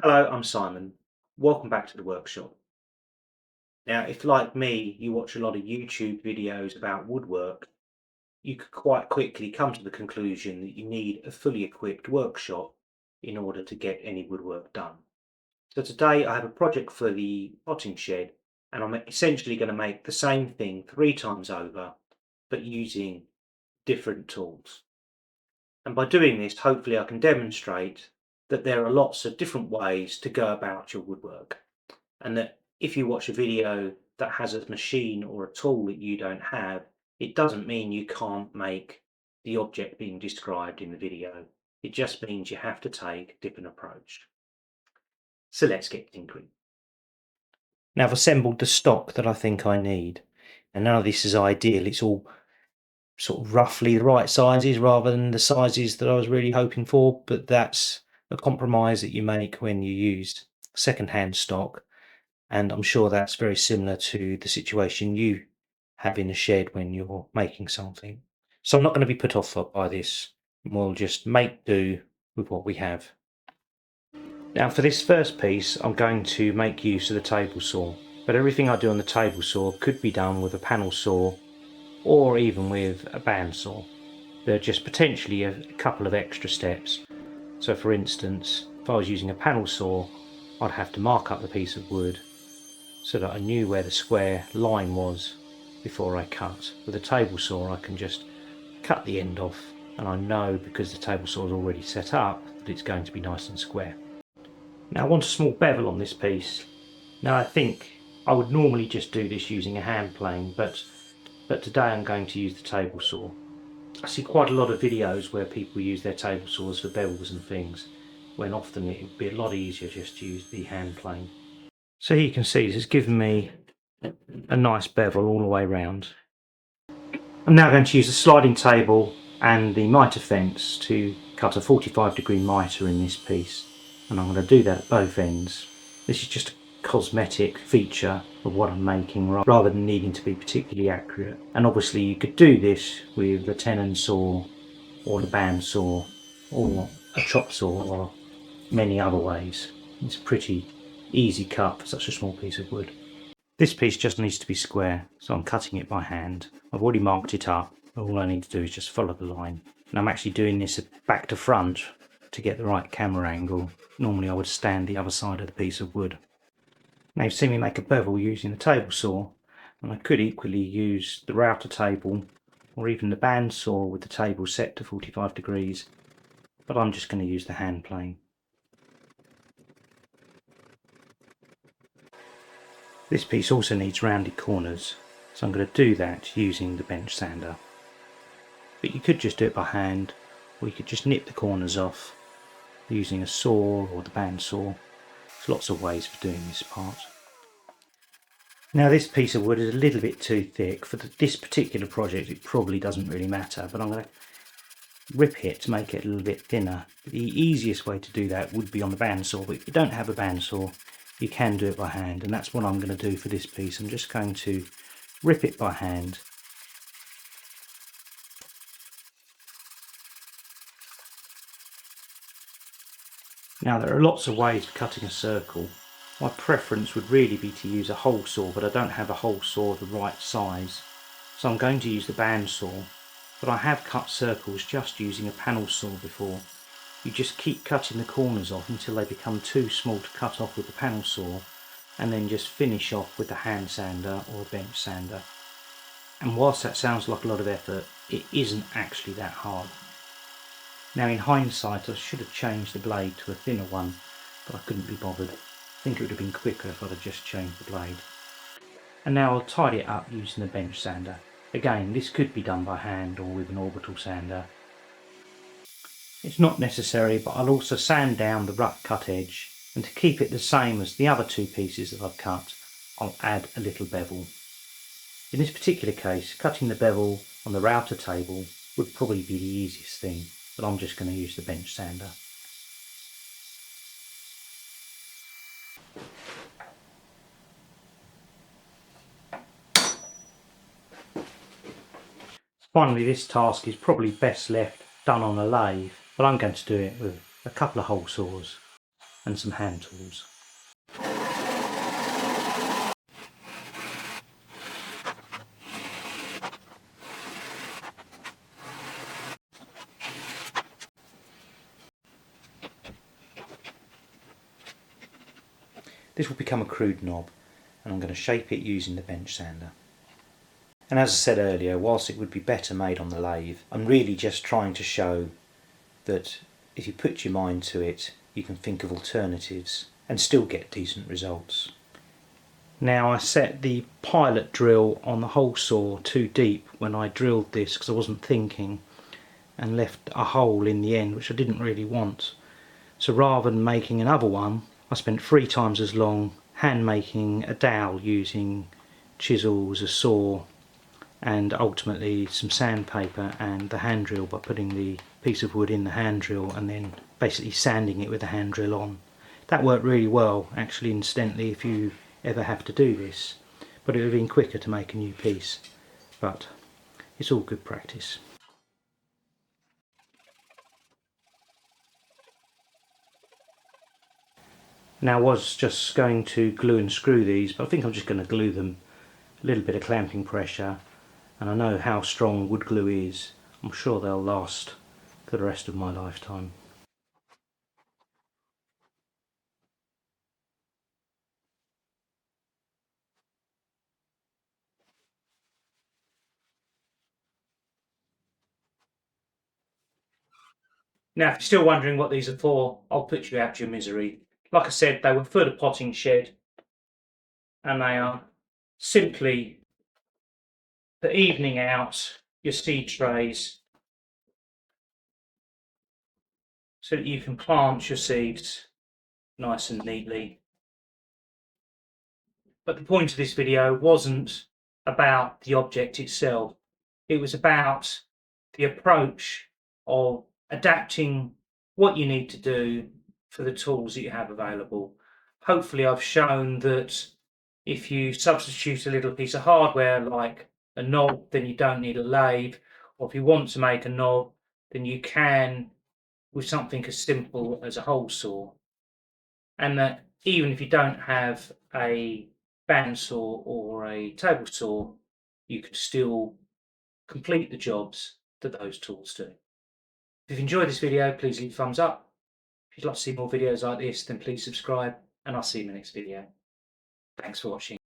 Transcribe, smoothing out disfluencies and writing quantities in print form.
Hello, I'm Simon. Welcome back to the workshop. Now, if like me, you watch a lot of YouTube videos about woodwork, you could quite quickly come to the conclusion that you need a fully equipped workshop in order to get any woodwork done. So today I have a project for the potting shed, and I'm essentially going to make the same thing 3 times over, but using different tools. And by doing this, hopefully I can demonstrate that there are lots of different ways to go about your woodwork. And that if you watch a video that has a machine or a tool that you don't have, it doesn't mean you can't make the object being described in the video. It just means you have to take a different approach. So let's get into it. Now I've assembled the stock that I think I need. And none of this is ideal. It's all sort of roughly the right sizes rather than the sizes that I was really hoping for. But that's a compromise that you make when you use second-hand stock. And I'm sure that's very similar to the situation you have in a shed when you're making something. So I'm not going to be put off by this. We'll just make do with what we have. Now for this first piece, I'm going to make use of the table saw. But everything I do on the table saw could be done with a panel saw or even with a bandsaw. There are just potentially a couple of extra steps. So for instance, if I was using a panel saw, I'd have to mark up the piece of wood so that I knew where the square line was before I cut. With a table saw I can just cut the end off, and I know because the table saw is already set up that it's going to be nice and square. Now I want a small bevel on this piece. Now I think I would normally just do this using a hand plane, but today I'm going to use the table saw. I see quite a lot of videos where people use their table saws for bevels and things, when often it would be a lot easier just to use the hand plane. So here you can see this has given me a nice bevel all the way round. I'm now going to use the sliding table and the mitre fence to cut a 45-degree mitre in this piece, and I'm going to do that at both ends. This is just a cosmetic feature of what I'm making rather than needing to be particularly accurate. And obviously you could do this with the tenon saw or the band saw or a chop saw or many other ways. It's a pretty easy cut for such a small piece of wood. This piece just needs to be square, so I'm cutting it by hand. I've already marked it up. All I need to do is just follow the line. And I'm actually doing this back to front to get the right camera angle. Normally I would stand the other side of the piece of wood. Now you've seen me make a bevel using the table saw, and I could equally use the router table or even the band saw with the table set to 45 degrees, but I'm just going to use the hand plane. This piece also needs rounded corners, so I'm going to do that using the bench sander. But you could just do it by hand, or you could just nip the corners off using a saw or the band saw. There's lots of ways for doing this part. Now this piece of wood is a little bit too thick. For this particular project it probably doesn't really matter, but I'm going to rip it to make it a little bit thinner. The easiest way to do that would be on the bandsaw, but if you don't have a bandsaw you can do it by hand, and that's what I'm going to do for this piece. I'm just going to rip it by hand. Now there are lots of ways of cutting a circle. My preference would really be to use a hole saw, but I don't have a hole saw of the right size, so I'm going to use the bandsaw. But I have cut circles just using a panel saw before. You just keep cutting the corners off until they become too small to cut off with the panel saw, and then just finish off with the hand sander or a bench sander. And whilst that sounds like a lot of effort, it isn't actually that hard. Now in hindsight I should have changed the blade to a thinner one, but I couldn't be bothered. I think it would have been quicker if I'd have just changed the blade. And now I'll tidy it up using the bench sander. Again, this could be done by hand or with an orbital sander. It's not necessary, but I'll also sand down the rough cut edge, and to keep it the same as the other two pieces that I've cut, I'll add a little bevel. In this particular case, cutting the bevel on the router table would probably be the easiest thing, but I'm just going to use the bench sander. Finally, this task is probably best left done on a lathe, but I'm going to do it with a couple of hole saws. and some hand tools. This will become a crude knob, and I'm going to shape it using the bench sander. And as I said earlier, whilst it would be better made on the lathe, I'm really just trying to show that if you put your mind to it, you can think of alternatives and still get decent results. Now, I set the pilot drill on the hole saw too deep when I drilled this because I wasn't thinking, and left a hole in the end which I didn't really want. So rather than making another one, I spent 3 times as long hand making a dowel using chisels, a saw, and ultimately some sandpaper and the hand drill by putting the piece of wood in the hand drill and then basically sanding it with the hand drill on. That worked really well, actually, incidentally, if you ever have to do this, but it would have been quicker to make a new piece, but it's all good practice. Now, I was just going to glue and screw these, but I think I'm just going to glue them. A little bit of clamping pressure, and I know how strong wood glue is. I'm sure they'll last for the rest of my lifetime. Now, if you're still wondering what these are for, I'll put you out to your misery. Like I said, they were for the potting shed, and they are simply for evening out your seed trays so that you can plant your seeds nice and neatly. But the point of this video wasn't about the object itself. It was about the approach of adapting what you need to do for the tools that you have available. Hopefully I've shown that if you substitute a little piece of hardware like a knob, then you don't need a lathe, or if you want to make a knob, then you can with something as simple as a hole saw. And that even if you don't have a bandsaw or a table saw, you can still complete the jobs that those tools do. If you've enjoyed this video, please leave a thumbs up. If you'd like to see more videos like this, then please subscribe, and I'll see you in the next video. Thanks for watching.